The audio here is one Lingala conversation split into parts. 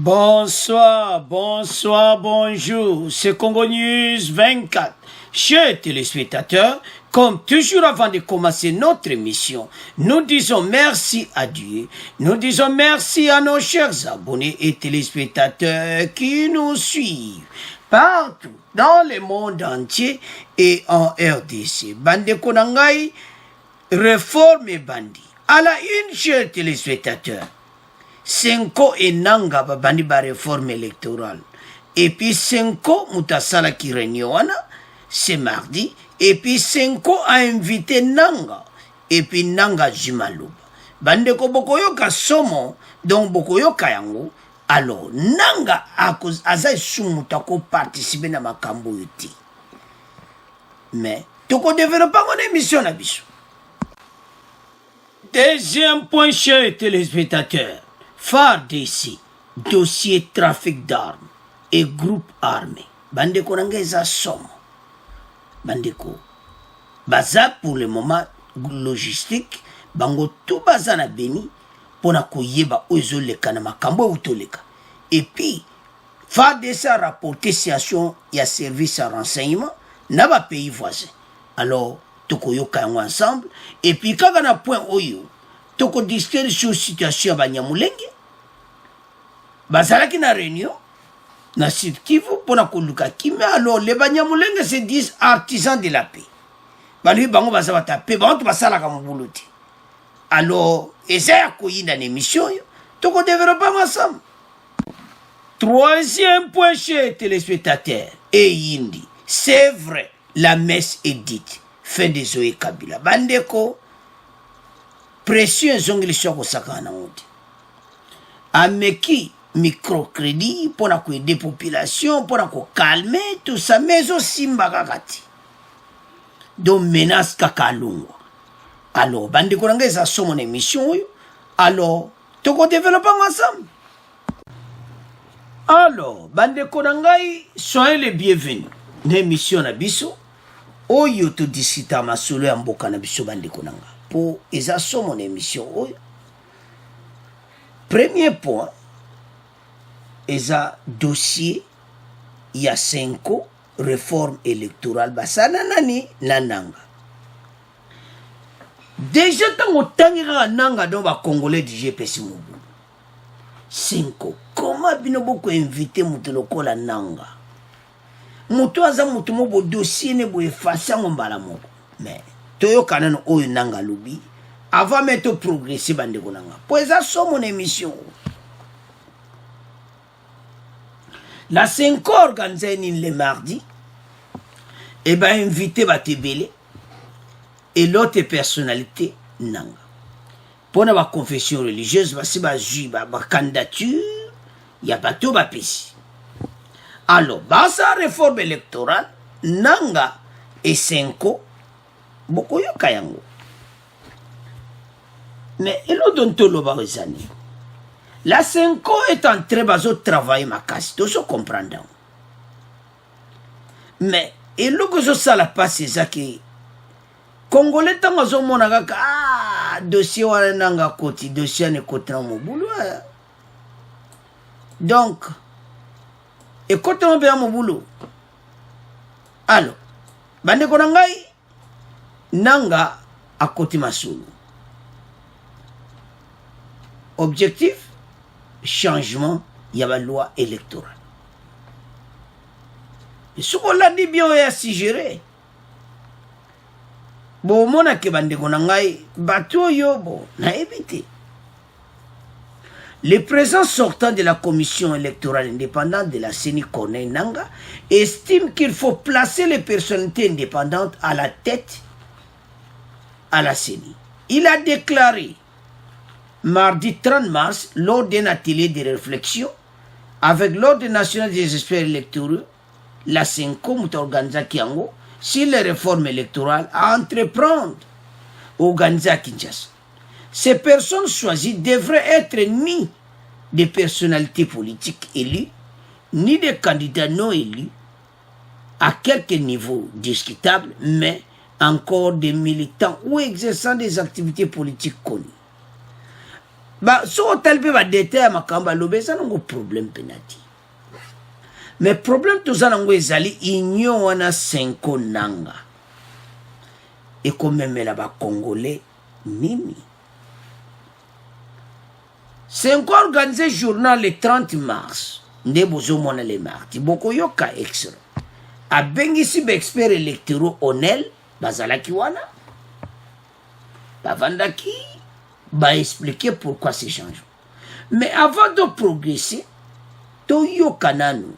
Bonsoir, bonsoir, bonjour, c'est Congo News 24. Chers téléspectateurs, comme toujours avant de commencer notre émission, nous disons merci à Dieu, nous disons merci à nos chers abonnés et téléspectateurs qui nous suivent partout dans le monde entier et en RDC. Bande Konangai, réforme et bandit. À la une, chers téléspectateurs, Senko et Nanga babandi ba réforme électorale. Et puis Senko mutasala ki réunion c'est mardi. Et puis Senko a invité Nanga. Et puis Nanga Jimalouba. Bande ko bokoyo ka somo, donc bokoyo ka yango. Alors Nanga aza sumuta ko participer na makambo yuti. Mais toko développer mon émission na biso. Deuxième point, chers téléspectateurs. FARDC, dossier trafic d'armes et groupe armé. Bandeko nangeza somo. Bandeko. Baza pour le moment logistique. Bango tout baza na beni. Pona koyeba ozo leka na makambo utoleka. Et puis, FARDC a rapporté situation ya service à renseignement na ba pays voisin. Alors, toko yoka yango ensemble. Et puis, kaka na point oyo. Toko discuter sur situation ba Nyamulenge. Bazalaki na réunion. Na Sud Kivu pona koluka kimi. Alors les Banyamulenge se disent artisans de la paix. Balui bango bazaba taper. Bango basala ka mubuluti. Alors ezaya koyinda na émission yo. Toko développer ensemble. Troisième point chez téléspectateurs. Et yindi. C'est vrai. La messe est dite. Fin de Zoé Kabila. Bandeko. Pression zongili soko sakana wote. Ameki microcrédit pour aider la population, pour calmer tout ça, mais aussi mbakakati. Donc menace kakalungwa. Alors, bande koranga ça sur mon émission. Alors, toko développons ensemble. Alors, bande korangai, soyez les bienvenus. L'émission na biso. Oyo to disita masolo ya mboka na biso bande konanga. Pour eza so mon émission oyo. Premier point, eza dossier ya Senko réforme électorale basana nani nananga. Déjà tango tangira nanga don ba congolais du GPS Mobu. Senko, comment bino boko invité mutu lokola nanga? Mutu aza mutu mobo dossier ne bo effacer ngombala moko. Mais toyo kanano oyo nanga lubi avant mettre progresser bande konanga pour ça so mon émission la 5 organisée le mardi et ben invité Batebele et l'autre personnalité nanga pour na ba confession religieuse basi ba ju ba candidature ya bato ba pesi. Alors basa réforme électorale nanga et 5 Boko yo kayango. Mais il a donné tout le barizani. La Senko est en train de travailler ma casse. Tout ça comprendre. Mais il a que ça la passe ça qui Congolais tango zo monaka dossier wala nanga koti dossier ne koti na mobulu. Donc et koti na be mobulu. Alors bande konangai Nanga à côté Masulu. Objectif changement, il y a la loi électorale. Et ce qu'on l'a dit bien, c'est géré. Bon, mon a bande konangai, bateau yobo, n'a évité. Le président sortant de la commission électorale indépendante de la CENI Corneille Nanga estime qu'il faut placer les personnalités indépendantes à la tête à la CENI. Il a déclaré mardi 30 mars lors d'un atelier de réflexion avec l'Ordre national des experts électoraux, la Senko Moutorganza Kiango, sur les réformes électorales à entreprendre au Ganza Kinshasa. Ces personnes choisies devraient être ni des personnalités politiques élues, ni des candidats non élus, à quelque niveau discutable, mais encore des militants ou exerçant des activités politiques connues. Ba so talbe ba détail makamba lobe ça n'ango problème penati. Mais problème tout ça n'ango ezali union wana Senko nanga. Et comme même là ba congolais nini. Senko organisé journal le 30 mars. Nde bozo mona le mardi. Boko yoka extra. A bengisi ba expert électoraux onel bazalaki wana. Bavandaki ba expliquer pourquoi ces changements. Mais avant de progresser, to yoka nanu.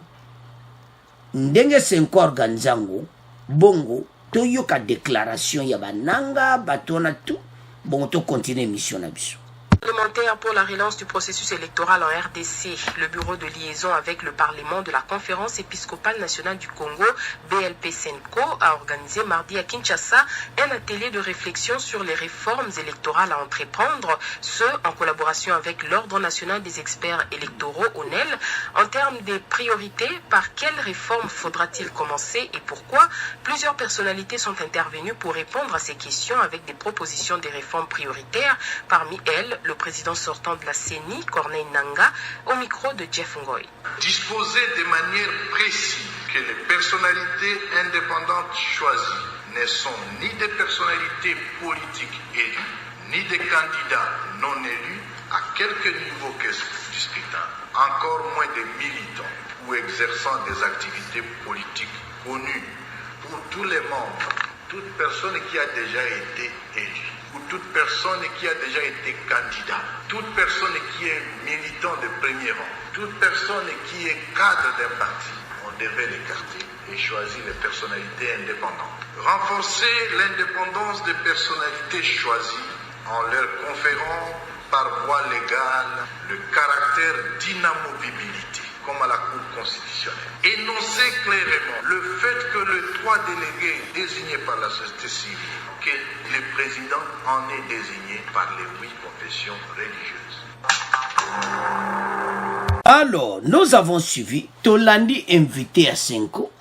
Ndenge Senko organizango bongo to yoka déclaration ya bananga batona tout bon to continuer mission na biso. Parlementaire pour la relance du processus électoral en RDC, le bureau de liaison avec le Parlement de la Conférence épiscopale nationale du Congo, BLP-SENCO, a organisé mardi à Kinshasa un atelier de réflexion sur les réformes électorales à entreprendre, ce en collaboration avec l'Ordre national des experts électoraux, ONEL. En termes de priorités, par quelles réformes faudra-t-il commencer et pourquoi? Plusieurs personnalités sont intervenues pour répondre à ces questions avec des propositions de réformes prioritaires, parmi elles le président sortant de la CENI, Corneille Nangaa, au micro de Jeff Ngoy. Disposer de manière précise que les personnalités indépendantes choisies ne sont ni des personnalités politiques élues, ni des candidats non élus, à quelque niveau que discutable, encore moins des militants ou exerçant des activités politiques connues pour tous les membres, toute personne qui a déjà été élue, ou toute personne qui a déjà été candidat, toute personne qui est militant de premier rang, toute personne qui est cadre d'un parti, on devait l'écarter et choisir les personnalités indépendantes. Renforcer l'indépendance des personnalités choisies en leur conférant par voie légale le caractère d'inamovibilité, comme à la Cour constitutionnelle. Énoncer clairement le fait que les 3 délégués désignés par la société civile, que le président en est désigné par les 8 confessions religieuses. Alors, nous avons suivi Tolandi invité à Senko,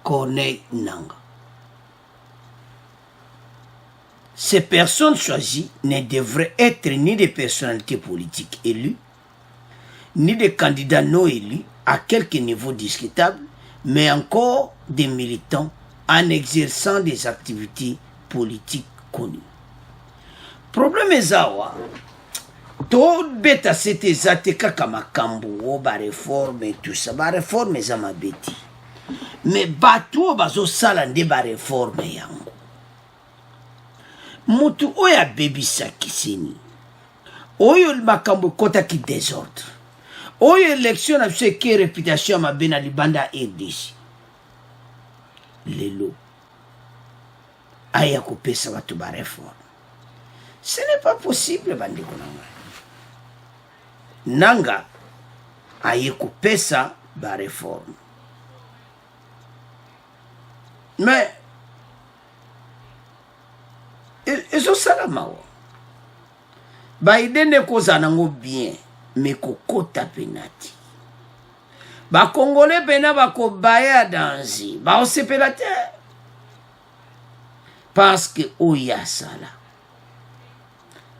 Corneille Nangaa. Ces personnes choisies ne devraient être ni des personnalités politiques élues, ni des candidats non élus à quelque niveau discutable, mais encore des militants en exerçant des activités politiques connues. Problème est zawa. To beta c'était zate kaka makambo ba réforme et tout ça. Ba réforme za mabeti. Mais bato bazo sala nde ba réforme yango. Mutu oya bebisa kiseni. Oyo makambo kota ki désordre. Oyo élection na ce qui réputation ma bena libanda RDC. Lelo. Aya kopesa watu ba réforme. Ce n'est pas possible bandeko nanga. Nanga aya kopesa ba réforme. Mais ezo salama wa. Ba idene koza nango bien mais kokota penati. Ba congolais pena ba ko baya danzi, ba osepela te. Parce que oya sala.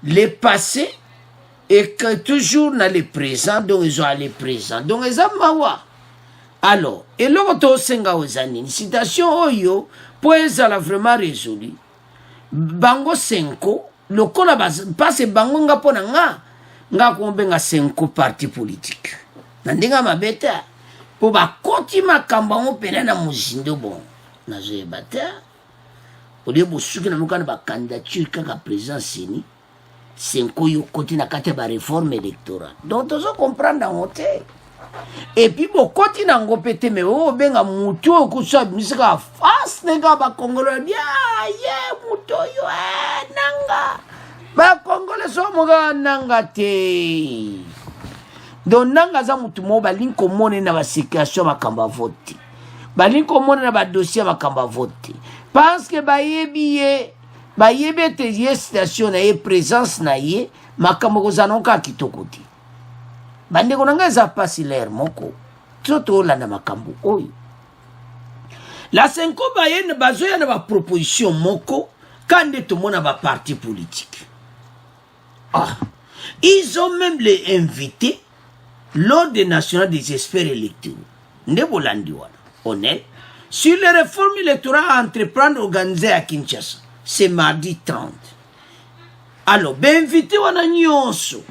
Le passé et que toujours dans le présent, donc ils ont le présent. Donc ils ont mawa. Alors, et l'autre senga ozani, une citation oyo, pour ezala vraiment résolu. Bango Senko, le kola passe bango nga pona nga kombenga Senko parti politique. Nandinga mabeta, pour ba kontima kambango pena na muzindo bon. Na zoe bata. Au lieu de soutenir la candidature kaka président Seni, Senko yo côté na kate ba réforme électorale. Donc tu comprendre dans hote. Et puis bon côté na ngopete mais o benga mutu okusa misika face nega ba congolais bien muto yo nanga. Ba congolais so moga nanga te. Donc nanga za mutu mo ba linko mone na ba situation makamba vote. Ba linko mone na ba dossier makamba vote. Parce que bayebe te ye station na ye présence na ye makambo kozanoka kitokoti. Bande konanga za pasi l'air moko. Toto la na makambo oyo. La Senko baye bazoya na ba proposition moko kande to mona ba parti politique. Ah, Ils ont même les invités l'Ordre national des experts électoraux. Sur les réformes électorales à entreprendre organisées à Kinshasa. C'est mardi 30. Alors, invité wana nyonso.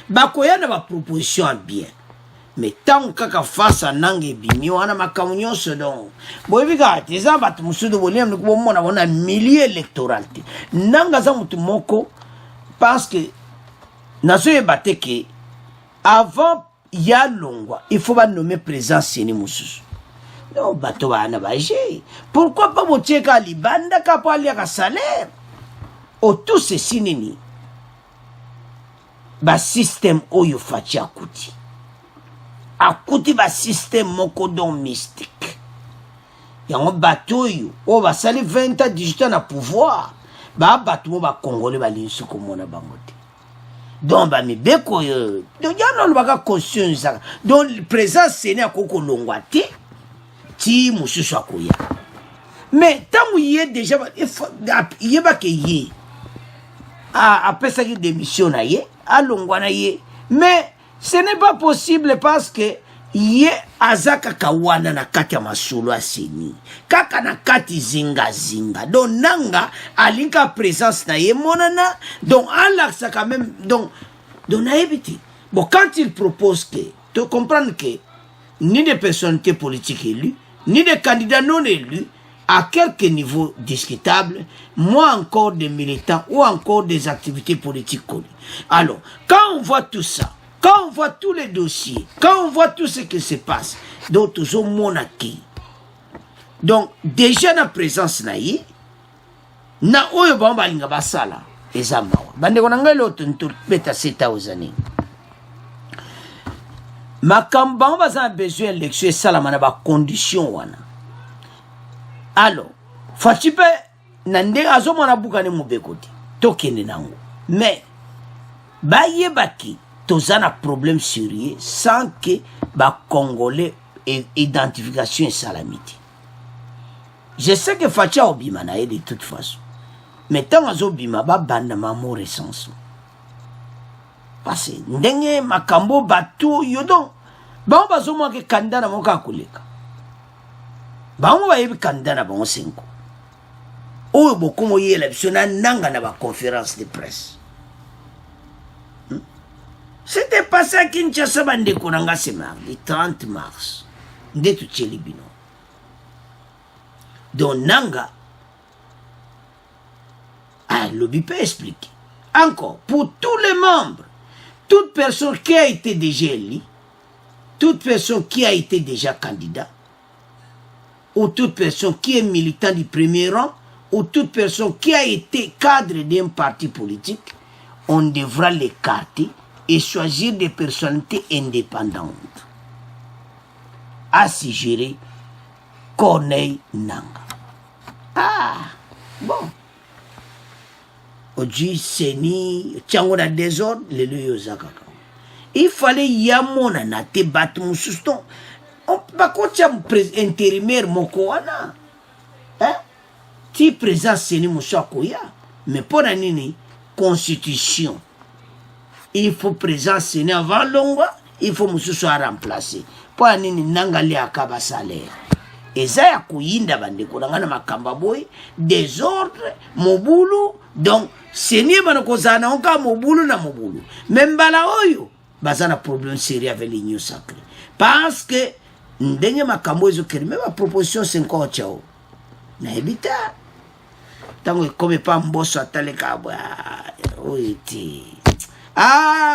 Bakoya na ba proposition bien. Mais tant kaka face à nange bimi wana makamu nyonso donc. Boyebika teza batu musudu bolem ko mona wana milieu électoral. Nanga za mutu moko parce que nazo yebate ke avant ya longwa il faut ba nommer président Seni Mususu. Non bato wana baje. Pourquoi pas bocheka libanda kapo alia ka salaire? O tout ceci nini ba système oyo fachi akuti ba système moko don mystique yango bato oyo o ba sali 20 ans 18 ans na pouvoir ba bato mo ba congolais ba linsu ko mona bango te donc ba mibeko yo donc ya non baka conscience donc présence Seni akoko longwa te ti mususu akoya mais tant yé déjà il ba ke yé après ça qui démissionne alongwana ye mais ce n'est pas possible parce que ye azaka kawana na kati ya masolo ya Seni kaka na kati zinga donc nanga alinka présence na ye monana donc alaxa quand même donc naïbiti bon quand il propose que tu comprends que ni des personnalités politiques élues ni des candidats non élus à quelques niveaux discutables, moi encore des militants ou encore des activités politiques connues. Alors, quand on voit tout ça, quand on voit tous les dossiers, quand on voit tout ce qui se passe, donc toujours monarchie. Donc, déjà la présence naïe, na oyo bamba linga basala, ezamawa. Bande konanga l'autre ntour beta 7 aux années. Makamba baza besoin d'élection salamana ba condition wana. Alors, Fachipe nande azomona bukane mubekoti tokende nango mais baye baki tozana problème sérieux sans que ba congolais identification salamité. Je sais que Facha obima na de toute façon mais tant azobima ba banda mamo recensement parce que ndenge makambo batu yodon ba bazomwa ke kandana moka kuleka bango bayebi kanda na bango 5 oyo bokomo ye élection na nanga na ba conférence de presse c'était passé à Kinshasa bande konanga ce mardi 30 mars ndetu tchelibino donc nanga lobby peut expliquer encore pour tous les membres toute personne qui a été déjà élue toute personne qui a été déjà candidat ou toute personne qui est militant du premier rang, ou toute personne qui a été cadre d'un parti politique, on devra l'écarter et choisir des personnalités indépendantes. À s'y gérer, Corneille Nanga. Ah, bon. Aujourd'hui, Seni, Tchangona désordre, le Yozaka. Il fallait Yamona na te battre mon suston. On va continuer intérimaire mokoana hein ti présent Seni Musakoya mais pour la nini constitution il faut présent Seni avant longwa il faut mususu à remplacer pour la nini nangali akaba salaire ezaya kuyinda bandeko ngana makamba boy désordre mobulu donc Seni banakozana onka mobulu na mobulu même bala oyo bazana problème sérieux avec l'union sacrée parce que ndenge makambo ezokeli même ma proposition 5 chao na ebita tango comme pas mboso ataleka oiti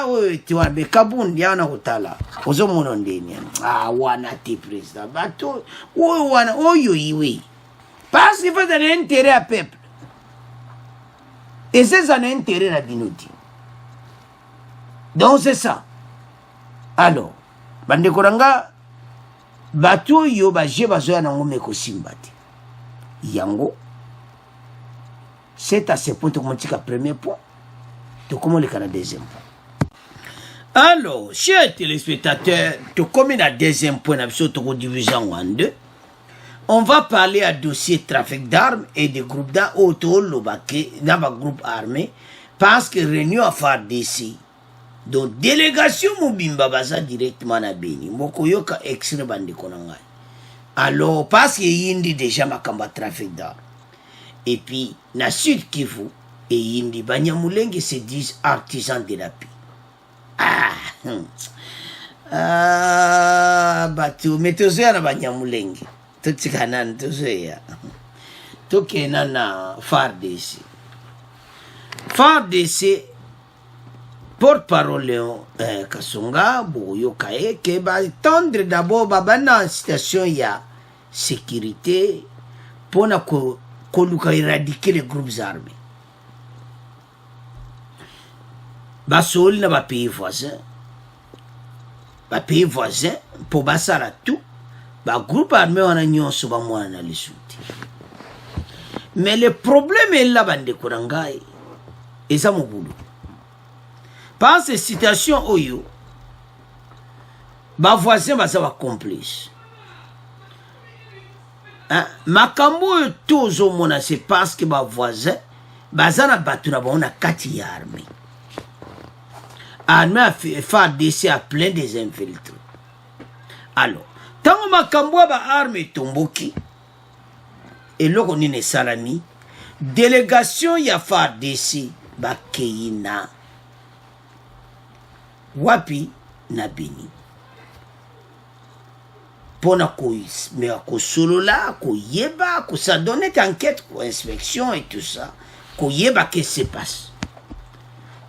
oiti wa be kabundi yana kutala ozomono ndeni wana ti président bato wana oyo iwe parce qu'il faut donner intérêt à peuple et c'est un intérêt à binoti donc c'est ça alors bande koranga bato yo baje bazoya nango meko simbati yango c'est à ce point que motika premier point to comment le Canada deuxième point. Alors chers téléspectateurs to comme la deuxième point absolument to division en deux on va parler à dossier trafic d'armes et de groupes d'armes autour lobake dans un groupe armé parce que réunion à faire d'ici Donc délégation mobimba baza directement na Beni. Moko yoka extrait bande konanga. Alors parce que yindi déjà makamba trafic d'armes. Et puis na Sud Kivu et yindi Banyamulenge se disent artisans de la paix. Batu metozoya na Banyamulenge. Tutikanan tozoya. Tokena na FARDC. FARDC porte-parole Kasonga Boyokae qui va tendre d'abord babana en situation ya sécurité pour éradiquer les groupes armés. Basol na ba pays voisin. Ba pays voisin pour basala tout. Ba groupe armé wana nyonso ba mwana na lisuti. Mais le problème est là bande korangai. Et ça mon boulot. Par ces situations oyo, ba voisin baza ba complice. Makambo tozo mona c'est parce que ba voisin baza na batu na ba kati ya armée. Armée a FARDC a plein des infiltrés. Alors, tant makambo ba armée tomboki et loko nine salami, délégation ya FARDC ba keina wapi na Beni pona ko solola ko yeba ko ça donne enquête ko inspection et tout ça ko yeba que se passe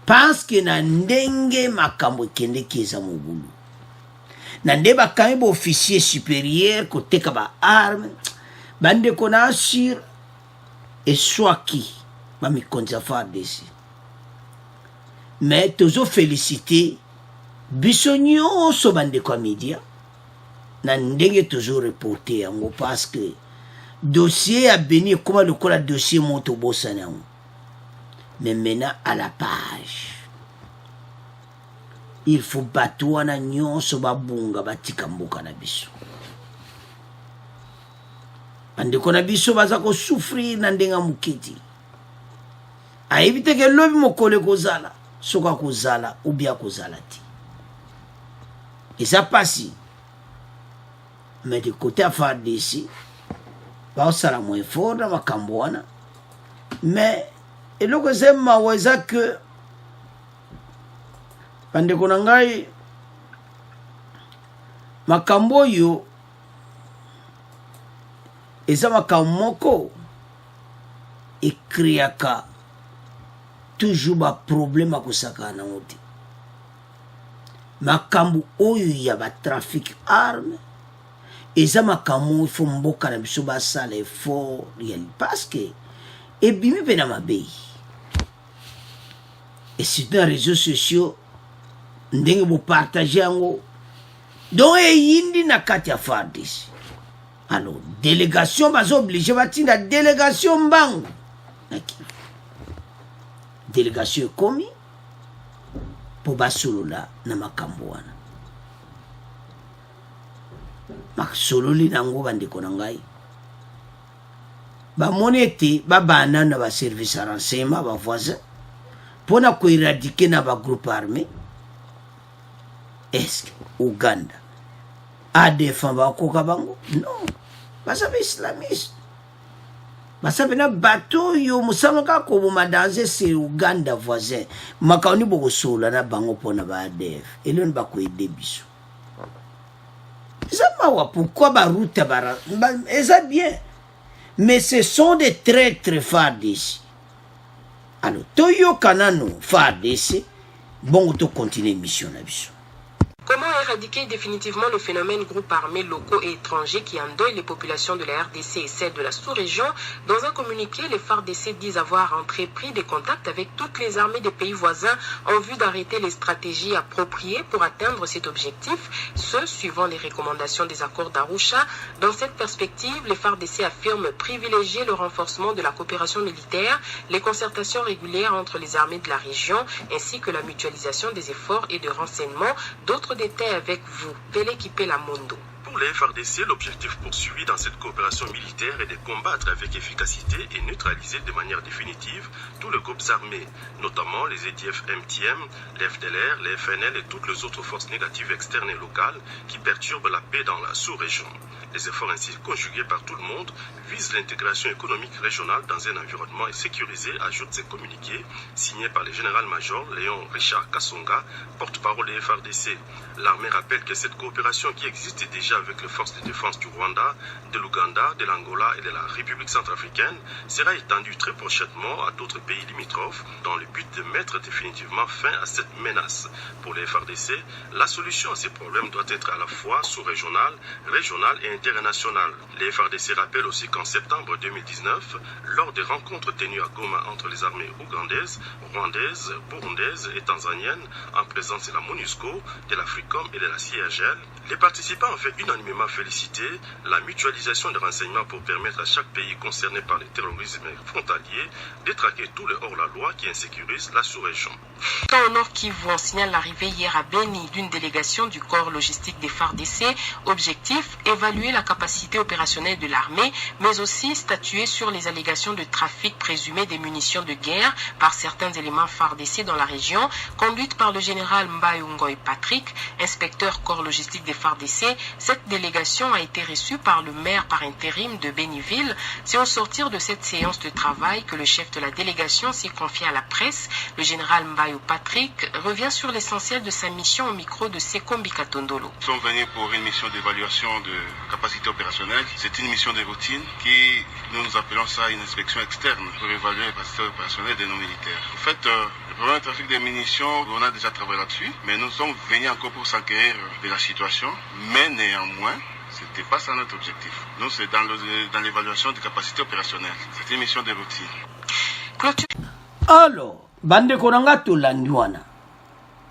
parce que na ndenge makambo kende keza mobulu na ndeba kambo officier supérieur ko teka ba arme bande ko na assure et soit qui ba mi konza FARDC mais toujours féliciter biso nyonso bande kwa media na ndenge toujours reporter yango parce que dossier a Beni comme le dossier moto bossa nango mais maintenant à la page il faut battre wana nyonso babunga batika mboka na biso bande ko na biso baza ko souffrir na ndenga mukiti a éviter que lobi mokole kozala soka kozala ou bien kozala ti. Et ça passe. Mais du côté à FARDC, bah ça la moins fort dans ma cambouana. Mais et le que c'est ma weza que pande konangai makambo yo eza makamoko ekriaka toujours ba problème akusaka na ngoti. Makambu oyo ya ba trafic arme eza makambu ifo mboka na biso basala effort réel parce que ebimi pena mabei et sur les réseaux sociaux ndenge bo partager yango donc yindi na kati ya FARDC. Alors délégation bazo obligé batinda délégation mbangu délégation komi pour basolola na makambo wana masololi nango bandeko na ngai bamonete babana na ba service à renseignement ba voisin pona ko éradiquer na ba groupe armé est-ce Uganda a défend ba koka bango non basa ba islamiste basa bena bateau yo musamaka ko boma danger c'est Uganda voisin makaoni boko sola na bango pona ba ADF elon ba ko aider biso ça mawa pourquoi ba route bara ça bien mais ce sont des traîtres FARDC. Alors toyo kanano FARDC bon to continuer mission na biso. Comment éradiquer définitivement le phénomène groupes armés locaux et étrangers qui endeuillent les populations de la RDC et celles de la sous-région? Dans un communiqué, les FARDC disent avoir entrepris des contacts avec toutes les armées des pays voisins en vue d'arrêter les stratégies appropriées pour atteindre cet objectif, ce suivant les recommandations des accords d'Arusha. Dans cette perspective, les FARDC affirment privilégier le renforcement de la coopération militaire, les concertations régulières entre les armées de la région, ainsi que la mutualisation des efforts et de renseignements. D'autres détails avec vous, Pélé Kipé Lamondo. Pour les FARDC, l'objectif poursuivi dans cette coopération militaire est de combattre avec efficacité et neutraliser de manière définitive tous les groupes armés, notamment les EDF-MTM, les FDLR, les FNL et toutes les autres forces négatives externes et locales qui perturbent la paix dans la sous-région. Les efforts ainsi conjugués par tout le monde visent l'intégration économique régionale dans un environnement sécurisé, ajoute ces communiqués signés par le général-major Léon Richard Kassonga, porte-parole des FARDC. L'armée rappelle que cette coopération qui existe déjà avec les forces de défense du Rwanda, de l'Ouganda, de l'Angola et de la République centrafricaine sera étendue très prochainement à d'autres pays limitrophes dans le but de mettre définitivement fin à cette menace. Pour les FARDC, la solution à ces problèmes doit être à la fois sous-régionale, régionale et internationale. Les FARDC rappellent aussi qu'en septembre 2019, lors des rencontres tenues à Goma entre les armées ougandaises, rwandaises, burundaises et tanzaniennes, en présence de la MONUSCO, de l'Africom et de la CIRGL, les participants ont fait unanimement féliciter la mutualisation des renseignements pour permettre à chaque pays concerné par le terrorisme frontalier de traquer tout le hors-la-loi qui insécurise la sous-région. Au Nord Kivu, on signale l'arrivée hier à Beni d'une délégation du corps logistique des FARDC. Objectif, évaluer la capacité opérationnelle de l'armée, mais aussi statuer sur les allégations de trafic présumé des munitions de guerre par certains éléments FARDC dans la région, conduite par le général Mbayungoy Patrick, inspecteur corps logistique des FARDC. Cette délégation a été reçue par le maire par intérim de Béniville. C'est au sortir de cette séance de travail que le chef de la délégation s'est confié à la presse. Le général Mbayo Patrick revient sur l'essentiel de sa mission au micro de Sekombi Katondolo. Nous sommes venus pour une mission d'évaluation de capacité opérationnelle. C'est une mission de routine qui, nous appelons ça une inspection externe pour évaluer la capacité opérationnelle de nos militaires. En fait, le problème du trafic des munitions, on a déjà travaillé là-dessus, mais nous sommes venus encore pour s'enquérir de la situation, mais néanmoins, ce n'était pas ça notre objectif. Nous, c'est dans l'évaluation de capacité opérationnelle. C'est une mission de routine. Alors, bande konanga tolandiwana,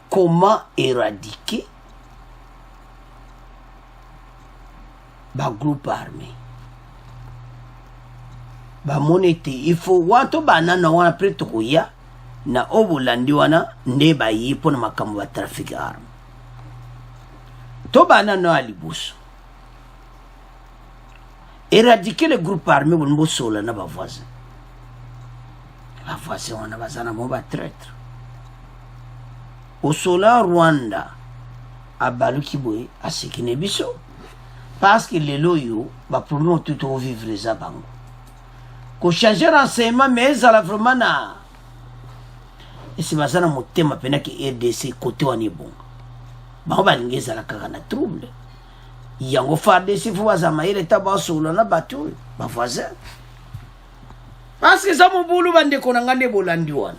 comment éradiquer ba groupe armé? Ba monete, il faut wato banana wana preto kuya na obulandi wana nde ba yipo na makambo ba trafic arme. To banana alibuso. Éradiquer le groupe armé bonbo sola na ba voisin. Ba voisin wana bazana mo ba traître. Au sola Rwanda abaluki boy asekine biso. Parce que les loyaux, bah pour nous tout au vivre les abango. Qu'on change renseignement mais ça la vraiment na. Et c'est basana motema pena ki RDC côté wani bon. Ba on va ngeza la kaka na trouble. Yango FARDC faut bazama ile taba solo na batu ba voisin. Parce que ça mon boulot bande konanga ne bolandi wana.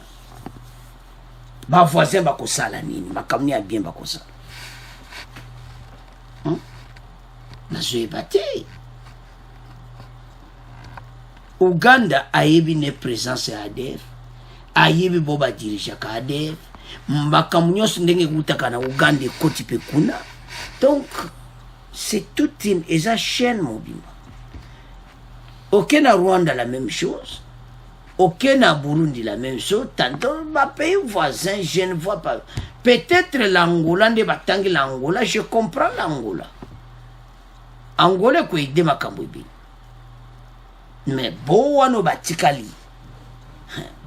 Ba voisin ba ko sala nini, makamni a bien ba ko sala. Nazo bate. Uganda a yebi ne présence à ADF. A yebi boba dirija ka ADF. Mbakamunyos ndenge gutaka na Uganda koti pe kuna. Donc c'est toute une chaîne mobile. Ok na Rwanda la même chose. Ok na Burundi la même chose. Tantôt ma pays voisin je ne vois pas. Peut-être l'Angola ne batangi l'Angola, je comprends l'Angola. Angola ko ide makambo bi. Mais bo wano batikali.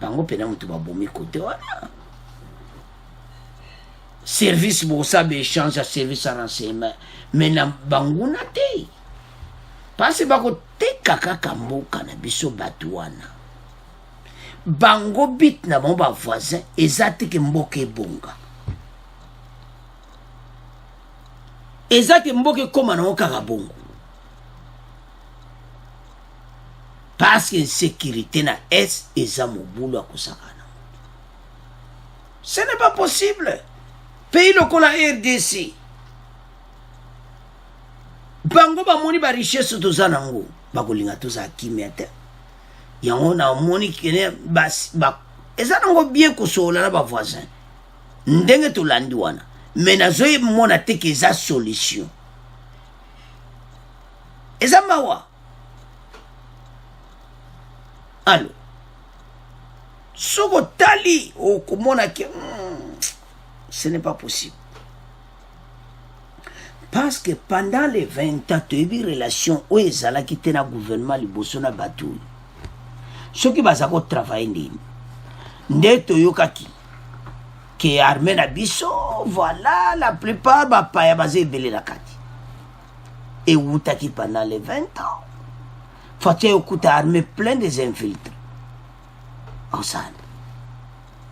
Bango pena mutu babomi kote wana. Service bo sabe échange à service à renseignement. Mais na banguna te. Parce bako te kaka kamboka na biso batu wana. Bango bit na bon ba voisin ezate ke mboke bonga. Ezate mboke koma na okaka bongo. Parce que sécurité na est eza mobulu akusakana. Ce n'est pas possible. Pays lokola RDC. Bango ba moni ba richesse toza nango. Bakolinga toza kimia te. Yango na moni kene ba eza nango bien kosola na ba voisin. Ndenge to landi wana. Mais nazoye mona te ke eza solution. Eza mawa. Alors, Soko tali au komona que ce n'est pas possible. Parce que pendant les 20 ans, tu as eu une relation où ils allaient quitter le gouvernement, le Bosona Batou. Ceux qui vont travailler, Nde Toyokaki, qui est armé na biso, voilà, la plupart, paya basé belé la kati. Et Woutaki pendant les 20 ans. Fatia Yokuta armé plein des infiltrés. Ensemble.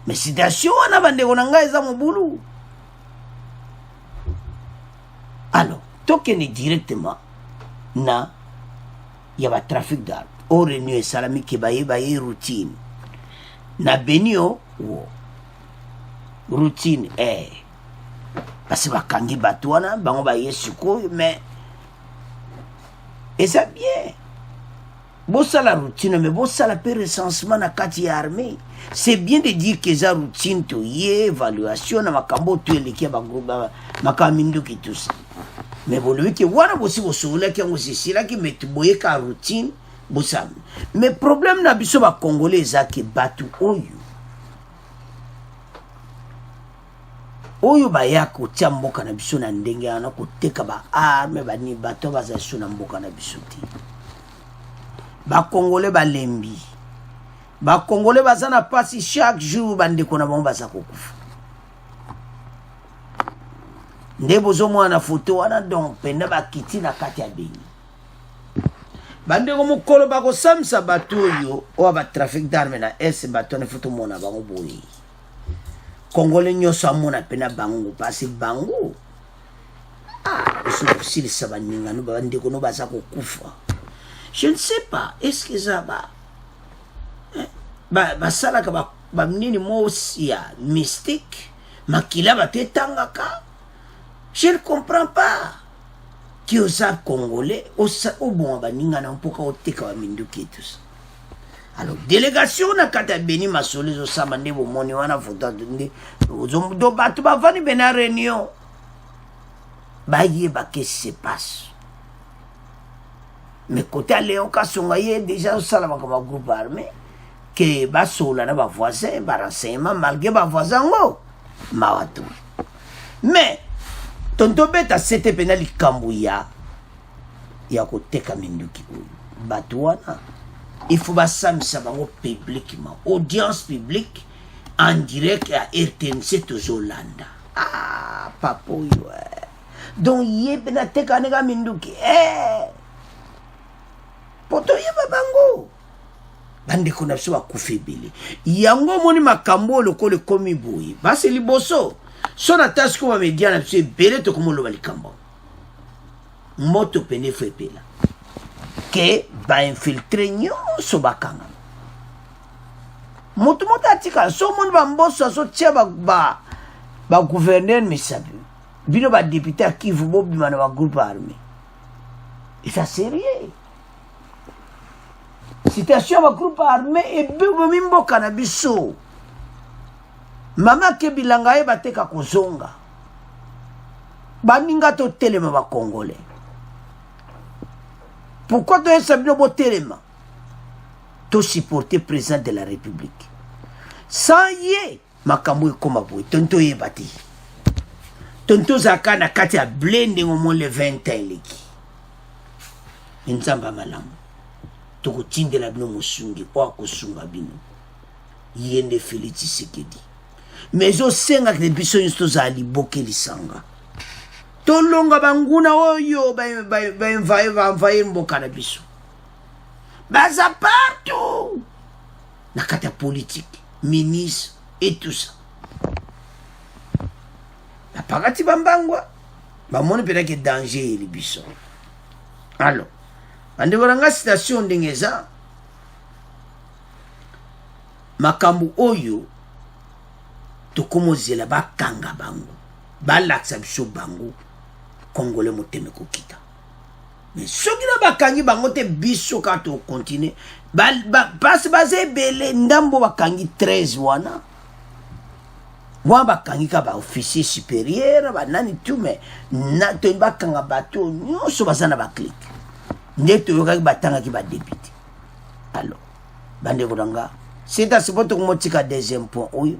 Mais situation, on a bandé konanga eza moboulou. Alors, tokene directement, na, y a trafic d'armes. Au Réunion et Salami qui baye routine. Na Benio, wo. Routine, parce que bakangi batouana, bango baye suko, mais. Et ça bien. Bossa la routine, mais bossa la paix recensement na kati armée. C'est bien de dire que ça routine, to yé, évaluation, na makambo, tu es l'équipe, makamindu qui tout ça. Mais vous lui que wana bossi bosoula qui ont aussi là qui met boye ka routine, bossa. Mais problème na biso ba congolais za ki batu oyo. Oyo ba ya ko tia mboka na biso na ndenge ana ko teka ba arme ba ni bato ba za su na mboka na biso ti. Ba congolais ba lembi. Ba congolais ba za na pasi chaque jour ba ndeko na bomba za kokufa. Nde bozo mwana photo wana donc penda ba kiti na kati ya Beni. Bande ko mukolo ba ko samsa bato yo o ba trafic d'armes na bato na photo mona ba ngoboyi. Congolais nyoso amona pena bango parce bango so possible ça va ninga no ba ndeko no ba za ko kufa. Je ne sais pas est-ce que ça ba sala ka ba nini mo ya mystique makila ba tetanga ka. Je ne comprends pas que aux Congolais, au bon baninga na mpoka oteka wa minduki tout ça. Alors délégation na kata Beni masole zo samande bo moni wana foto de do batu ba vani bena réunion. Ba yeba qu'est-ce qui se passe. Mais côté Léon Kasonga yé déjà au salama comme groupe armé que ba sola na ba voisin ba renseignement malgré ba voisin ngo mawatu. Mais tonto beta sete penali kambuya ya koteka minduki oyo batu wana il faut basamisa bango publiquement audience publique en direct à RTNC tozolanda papo yo donc yebe na teka nega minduki poto yeba bango bande kona biso bakufebele yango moni makambo lokole komi boye basi liboso son attache comme média na biso ebele tokomoloba likambo moto pene fo epela ke bainfiltre nyonso bakanga moto atika so moni bamboso azotia bagouverneur misabi bino badepute akivu bobima na bagroupe armé et ça sérieux situation ya bagroupe armé ebebomi mboka na biso mama kebilanga ye bateka kozonga baninga to telema ba congolais pourquoi to sabino bo telema to supporter président de la république sans ye makambo ekoma boy tonto ye bati tonto zaka na kati ya blende ngomo le 20 ans leki nzamba malamu to ko tindela bino musungi o akosunga bino yende Félix Tshisekedi. Mais au senga que les biso insto za liboke lisanga. Tolonga banguna oyo ba envaye mboka na biso. Baza partout. Na kata politique, ministre et tout ça. La pagati bambangwa. Ba moni pena ke danger li biso. Alors, ande volanga station ndengeza. Makambu oyo tokomozela bakanga bango balakisa biso bango congolais moteme kokita mais soki na bakangi bango te biso ka to continue parce baze ebele ndambo bakangi 13 wana mwa bakangi ka ba officier supérieur banani tout mais na to bakanga bato nyonso baza na baklik nde toyokaki batangaki badepute alors bandeko nanga c'est à ce point tokomotika deuxième point oyo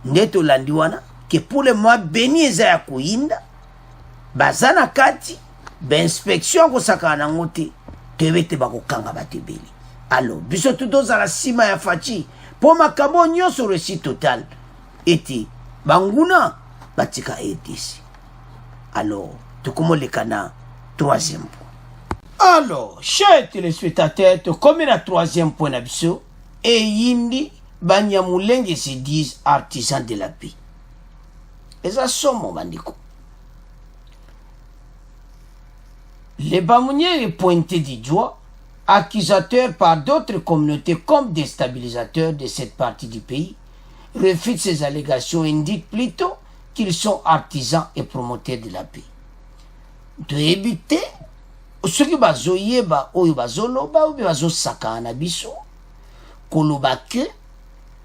nde tolandi wana que pour le mois béni eza ya koyinda bazana kati inspection ko sakana ngote tebete bakokanga batebeli. Alors biso tutoza la sima ya fachi po makambo nyonso réussite total eti banguna batika etisi. Alors tukomoleka na troisième point. Alors chers téléspectateurs, comme la troisième point na biso et yindi Banyamulenge se disent artisans de la paix. Et ça somme bandiko. Les Bamouniens est pointé du doigt, accusateurs par d'autres communautés comme déstabilisateurs de cette partie du pays, refutent ces allégations et indiquent plutôt qu'ils sont artisans et promoteurs de la paix. De éviter ceux qui bazoyeba oyo bazoloba ou bazo sakana biso koloba ke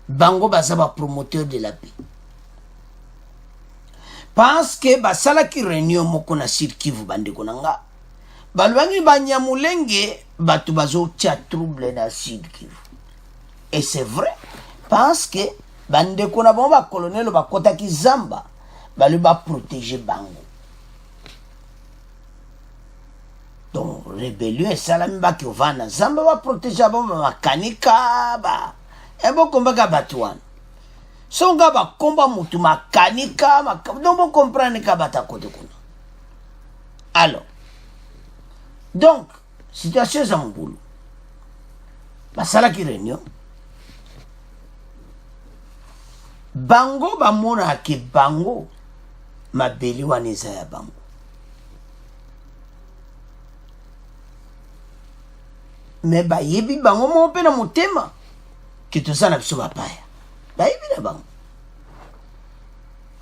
bango bazaba promoteur de la paix. Parce que basala ki réunion moko na Sud Kivu bandeko nanga balwangi Banyamulenge batu bazo tia trouble na Sud Kivu. Et c'est vrai parce que bandeko na bomba colonel bakota ki zamba balu ba protéger bango. Donc rébellion et salami ba ki ovana zamba ba protéger bomba makanika ba ebo komba ka batuan. Songa ba komba mutu makanika donc vous comprenez ka bata kote kuna. Alors donc situation za mbulu basala ki réunion bango bamona ke bango mabeli waneza ya bango mais bayebi bango mo pe na motema ke tozana biso bapaya bayebi na bango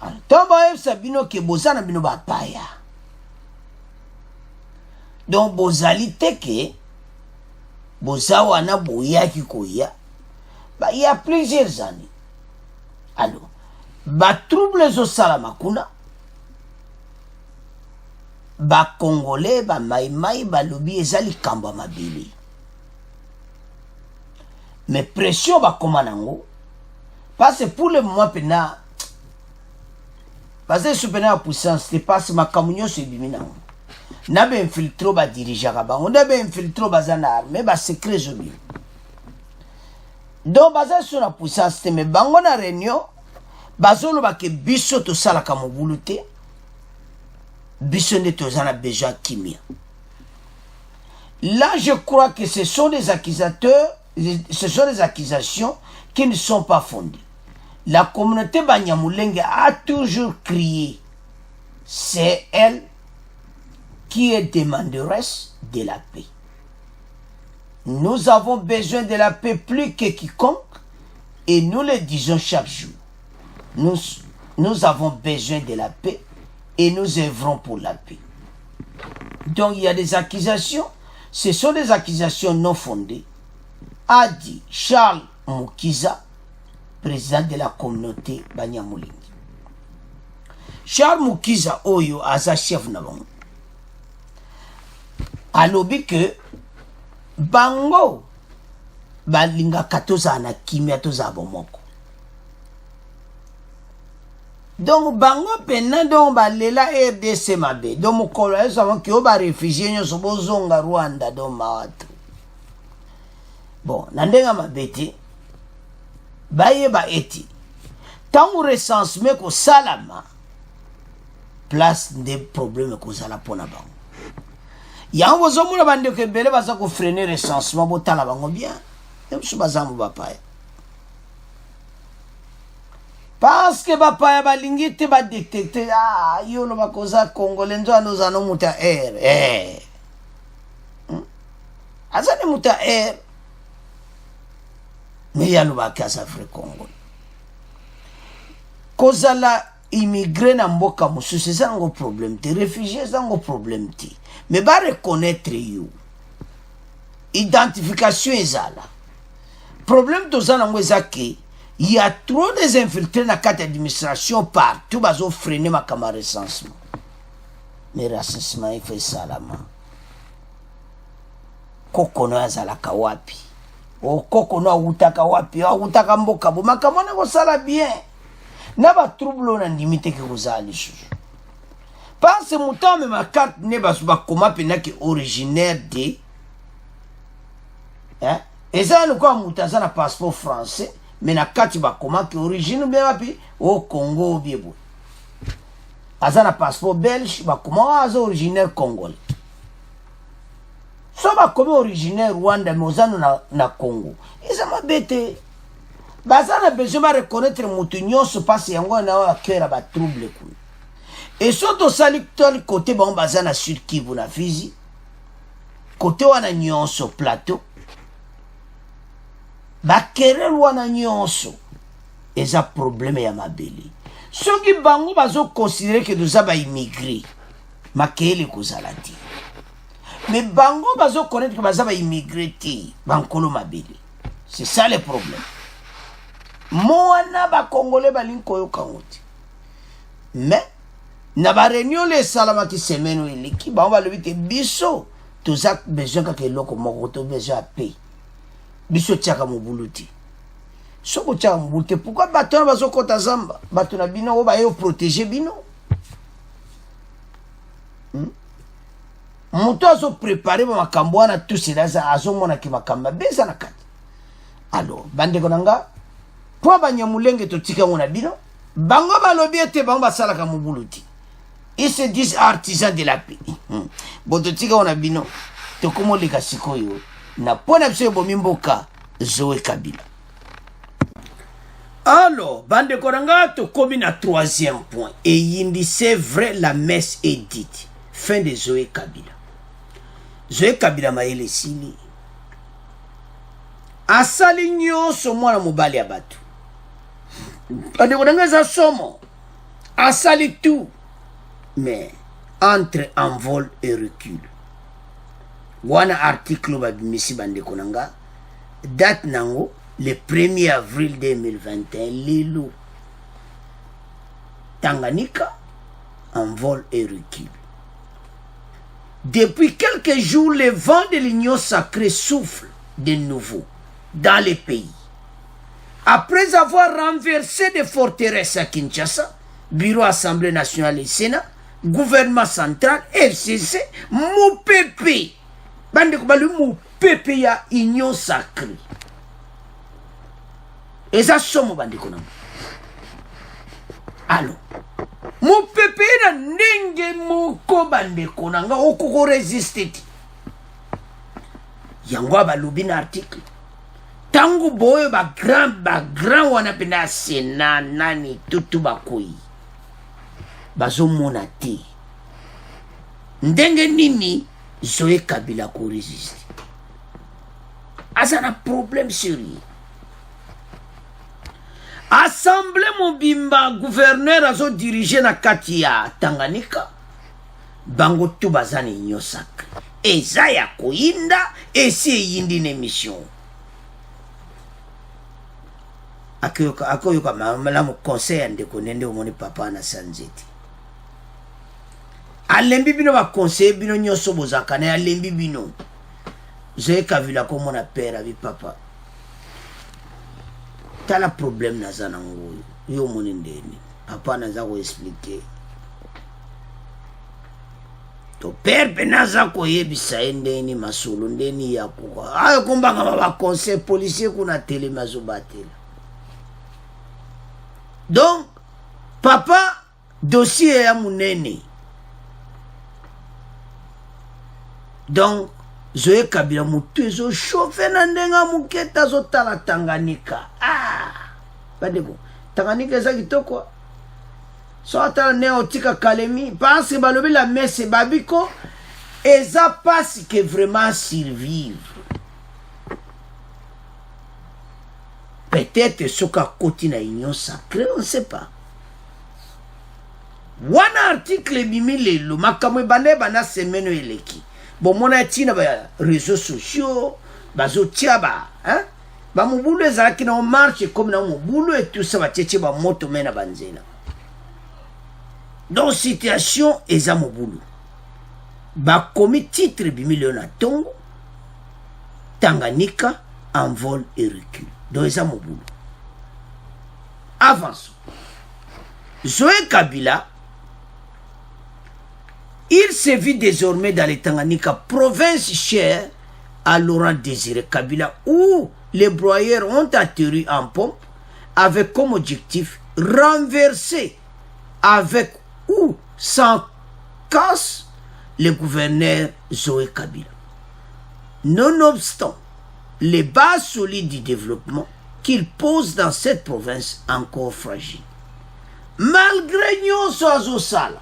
alors to bayebisa bino ke bozana bino bapaya donc bozali teke boza wana boyaki koya il y a plusieurs années. Alors ba trouble ezosala makuna ba congolais ba maimai balobi ezali kamba mabili mais pression ba komanango parce que pour le moment pena parce que supérieur à puissance c'est pas ce makamunyo se biminango na be infiltro ba dirigeant ba on be infiltro ba zanar mais ba secret zobi donc baza sur la puissance mais bango na réunion bazolo ba ke biso to sala ka mobulute biso ne to zana besoin kimia. Là je crois que ce sont des accusateurs, ce sont des accusations qui ne sont pas fondées. La communauté Banyamulenge a toujours crié c'est elle qui est demanderesse de la paix. Nous avons besoin de la paix plus que quiconque et nous le disons chaque jour. Nous avons besoin de la paix et nous œuvrons pour la paix. Donc il y a des accusations, ce sont des accusations non fondées, a dit Charles Mukiza, président de la communauté Banyamulenge. Charles Mukiza oyo aza chef na bango alobi que bango balinga katoza na kimia toza bomoko. Donc bango pena donc balela RDC mabe donc mokolo savons que ba réfugié nyo sobozonga Rwanda donc mawatu. Bon nandenga mabeti baye ba eti tangu recensement ko salama place des problèmes ko sala pona bango. Yango zomuna bande ke bele baza ko freiner recensement botala bango bien et so bazamu bapaya parce que bapaya balingite ba détecter yo lo bakoza congolais nzo anozana muta air azane muta air mais yalo bakasa frère Congo kozala immigré na mboka mususu zango problème te réfugié zango problème te mais ba reconnaître you identification ezala problème tozana ngweza ke il y a trop des infiltrés dans la administration partout bazo freiner ma camarade recensement mais recensement il fait salama kokono azala kawapi o kokono utaka wapi utaka mboka bo makamona ko sala bien na ba trouble na limite ke kozali susu Pense mouton mais ma carte ne basuba comment penaki originaire de hein et ça nous quoi mouton ça na passeport français mais na carte ba comment que origine bien wapi au Congo biebo azana passeport belge ba comment azo originaire congolais so ba comme originaire Rwanda mais ozano na Congo isa mabete bazana besoin ba reconnaître mouton nyonso passe yango na wa cœur ba trouble ku et surtout sali côté bon bazana sur Kivu na Fizi côté wana nyonso plateau bakerel wana nyonso eza problème ya mabele soki bango bazo considérer que nous aba immigré makele kozala ti mais bango bazo connaître que bazaba immigré ti bankolo mabele c'est ça le problème moana ba congolais balinko yo kangoti mais na ba réunion les salamaki semaine eleki bango balobi te biso toza besoin ka keloko moko to besoin à paix biso tiaka mobuluti soko tiaka mobuluti pourquoi bato bazo kota zamba bato na bino o ba yo protéger bino moto azo préparer ba makambo wana tout cela za azo mona ki makamba beza na kati alors bande konanga po banyamulenge to tika mona bino bango balobi ete bango basalaka mobuluti ils se disent artisans de la paix bon to tika mona bino to komo leka sikoyo na pona biso bomimboka Zoé Kabila. Alors, bande koranga to komi na troisième point. Et yindi c'est vrai la messe est dite. Fin de Zoé Kabila. Zoé Kabila maele sili. Asali nyonso mwana mobali ya batu. Bande koranga za somo. Asali tout. Mais entre en vol et recul. Wana article babimisi bande konanga. Date nango le 1er avril 2021 Lilo Tanganyika en vol et recul. Depuis quelques jours, le vent de l'union sacrée souffle de nouveau dans les pays. Après avoir renversé des forteresses à Kinshasa, Bureau Assemblée nationale et Sénat, gouvernement central, FCC, Moupepe, bande kobalu Moupepe ya union sacrée. Et ça somme bande konam. Alors, Moupepe na ndenge moko bande konanga okoko résister. Yango balobi na article. Tangu boye ba grand wana pena Sénat nani tutu bakoi. Bazo mona te. Ndenge nini Zoé Kabila ko résister. Asa na problème sérieux. Assemblée Mobimba gouverneur azo diriger na kati ya Tanganyika. Bango tu bazani nyo sacré. Eza ya koinda esi yindi ne mission. Akoyoka mamala mo conseil ande konende omoni papa na sanzeti. Alembi bino ba conseil bino nyoso bozaka na alembi bino. Zoé Kabila ko mona père abi papa. Tala problème na zana ngoyo. Yo moni ndeni. Papa na za ko expliquer. To père penaza ko yebisa ndeni masolo ndeni yako. Ayo kombanga ba conseil policier kuna télé mazobatela. Donc papa dossier ya munene. Donc Zoé Kabila mutu ezo chauffe na ndenga muketa zo tala Tanganyika. Badeko Tanganyika eza kitoko. So atala ne otika Kalemi parce que balobi la messe babiko eza parce que vraiment survivre. Peut-être soka koti na union sacrée, on ne sait pas. Wana article bimi lelo makamwe bane bana semaine eleki. Bon mona tina ba réseaux sociaux, bazo tiaba, hein? Ba mubulu ezalaki na marche comme na mubulu et tout ça ba tchéché ba moto mena banzela. Dans situation eza mubulu. Ba komi titre bimi lelo na tongo Tanganyika en vol et recul. Donc eza mubulu. Avançons. Zoé Kabila Il se vit désormais dans les Tanganyika, province chère à Laurent Désiré Kabila, où les broyeurs ont atterri en pompe avec comme objectif renverser avec ou sans casse le gouverneur Zoé Kabila. Nonobstant les bases solides du développement qu'il pose dans cette province encore fragile. Malgré nyonso azosala,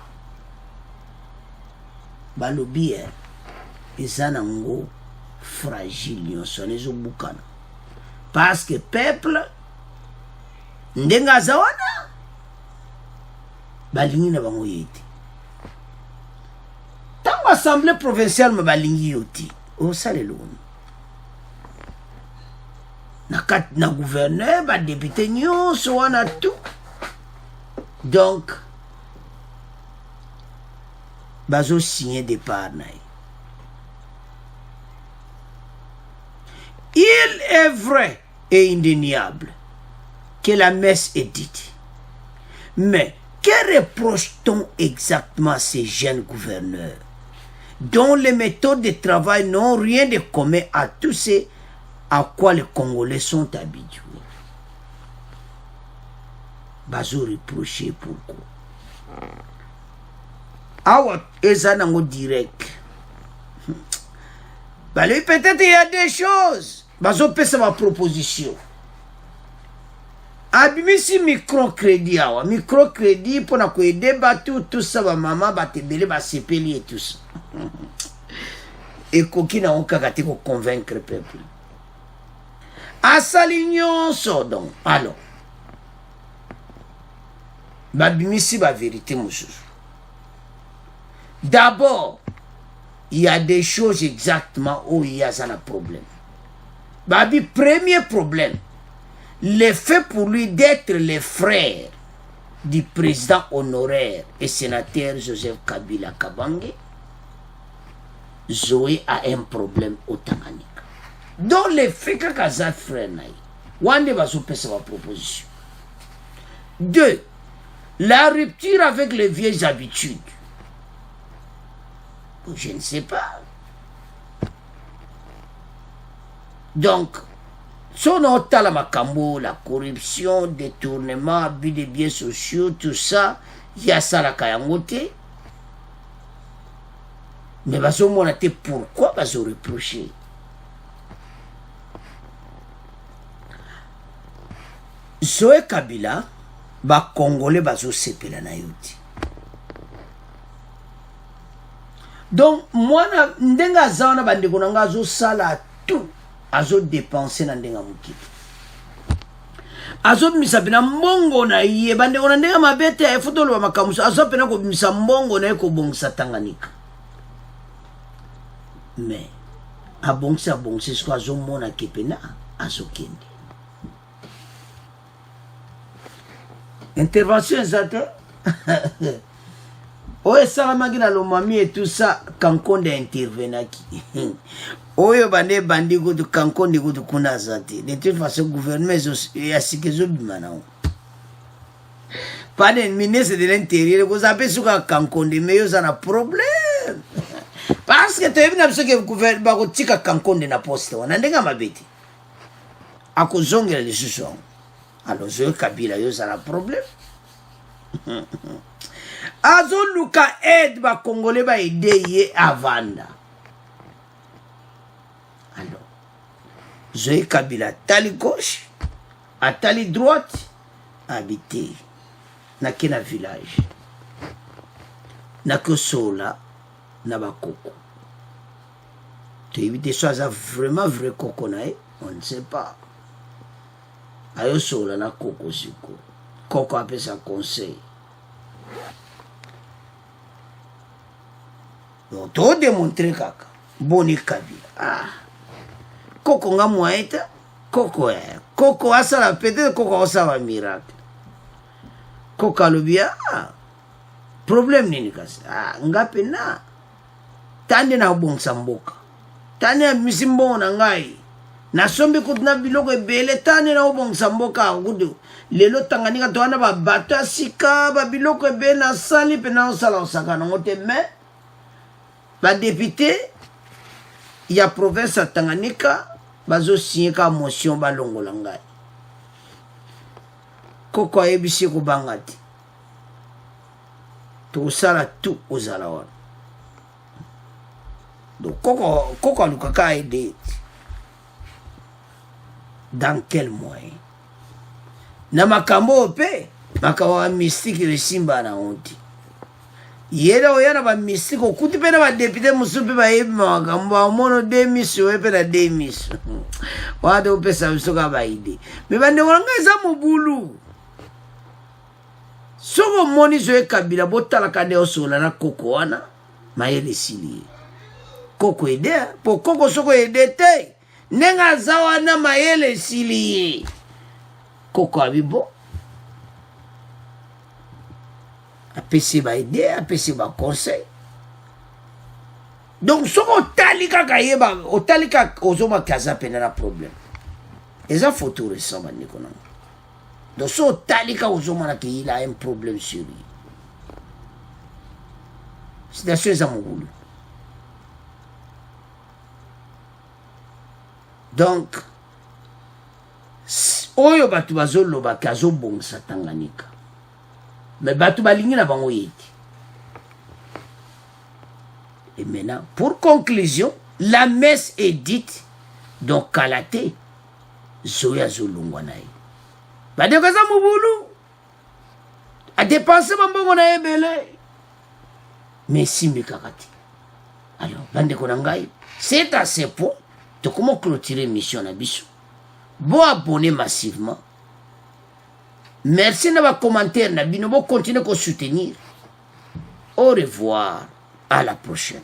balobi eza nango fragile nyonso nezobukana. Parce que peuple ndenga aza wana balingi na bango yete. Tango assemblée provinciale ma balingi yoti osalelo na gouverneur ba député nyonso wana tout. Donc bazo signé départ naï. Il est vrai et indéniable que la messe est dite. Mais que reproche-t-on exactement à ces jeunes gouverneurs dont les méthodes de travail n'ont rien de commun à tout ce à quoi les Congolais sont habitués? Bazo reprocher pourquoi? Awa ezanango direct. Peut-être il y a des choses. Bazo pesa ma proposition. Abimisi microcrédit awa. Microcrédit pour na aider batu tout ça ba maman ba tebele ba sepeli et tout ça. Et kokina on kakati ko convaincre le peuple. Asalignon so donc. Alors. Babimisi ba vérité monsieur. D'abord, il y a des choses exactement où il y a un problème. Babi, premier problème, le fait pour lui d'être le frère du président honoraire et sénateur Joseph Kabila Kabange, Zoé a un problème au Tanganyika. Donc le fait que Kaza frère naï, Wande va souper sa proposition. 2. La rupture avec les vieilles habitudes. Je ne sais pas. Donc, son la makambo, la corruption, détournement, abus des biens sociaux, tout ça, il y a ça la kayangote. Mais bazo monate pourquoi bazo reprocher? Zoé Kabila, ba Congolais bazo sepela na yoti. Donc, moi, ndenga zawana bandeko nanga azo sala tout, azo dépenser na ndenga mukito. Azo misa pena mbongo na iye, bandeko na ndenga mabete ya efutolo wa makamuso, azo pena ko misa mbongo na ye ko bongsa Tanganyika. Mais, abongsi, sko azo mona kepena, azo kende. Intervention exacte. Oye salamaki na lomami et tout ça Kankonde intervenaki. Oyo bande bandi kutu Kankonde kutu kuna zati. De toute façon gouvernement ya sikezo bimana. Pas de ministre de l'intérieur vous appelez suka Kankonde mais yo ça na problème. Parce que tu es venu à ce que le gouvernement ba kotika Kankonde na poste wana ndenga mabeti. Akozongela les sous. Alors Zoé Kabila yo ça na problème. Azo luka aide ba Congolais ba aider ye avanda. Alors, Zoé Kabila tali gauche, a tali droite, habité na kena village. Na kosola na ba koko. Tu éviter ça vraiment vrai koko na on ne sait pas. Ayo sola na koko siko. Koko appelle ça conseil. Donc, tu as démontré kaka. Boni Kabila. Ah. Koko nga mwaita. Koko Koko asala peut-être Koko asala miracle. Koko alubia. Problème nini kasi. Ah, nga pena. Tande na ubongsa mboka. Tande na misimbo na ngai. Na sombi kutuna biloko ebele tande na ubongsa mboka akudu. Lelo Tanganyika toana ba bato sika ba biloko ebele na sali pena osala osaka na ngote mais badepute ya province ya Tanganyika bazosinye ka motion balongola ngai koko ayebisi kobanga te tokosala tout ozala wana donc koko alukaka aide dans quel moyen na makambo mpe makambo ya mystique lesimba na honte yera oya na ba mystique okuti mpe na badepute mosusu mpe bayebi makambo bamono 2000 oye mpe na 2000 wana tokopesa biso kaka baide me bandeko na ngai eza mobulu soki omoni zoye Kabila botalaka nde osola na koko wana mayele esili ye koko ede po koko soko ede te ndenge aza wana mayele esili ye koko abibo apesi baide apesi baconseil donc soki otali kaka yeba otali kaka ozomaki aza pene na problème eza photo récent bandeko nango donc soki otali kaka ozomonaki il a un problème sur lui situation eza mokulu donc oyo bato bazolobaki azobongisa Tanganyika mais bato balingi na bango ye te. Et maintenant pour conclusion la messe est dite donc kalate zoya zolongwa na ye bandeko eza mobulu adepense bambongo na ye ebele mais esimbi kaka te. Alors bandeko na ngai c'est à ce point tokoma clôturer mission na biso bo abonner massivement. Merci de vos commentaires, Nabino, continuez à soutenir. Au revoir, à la prochaine.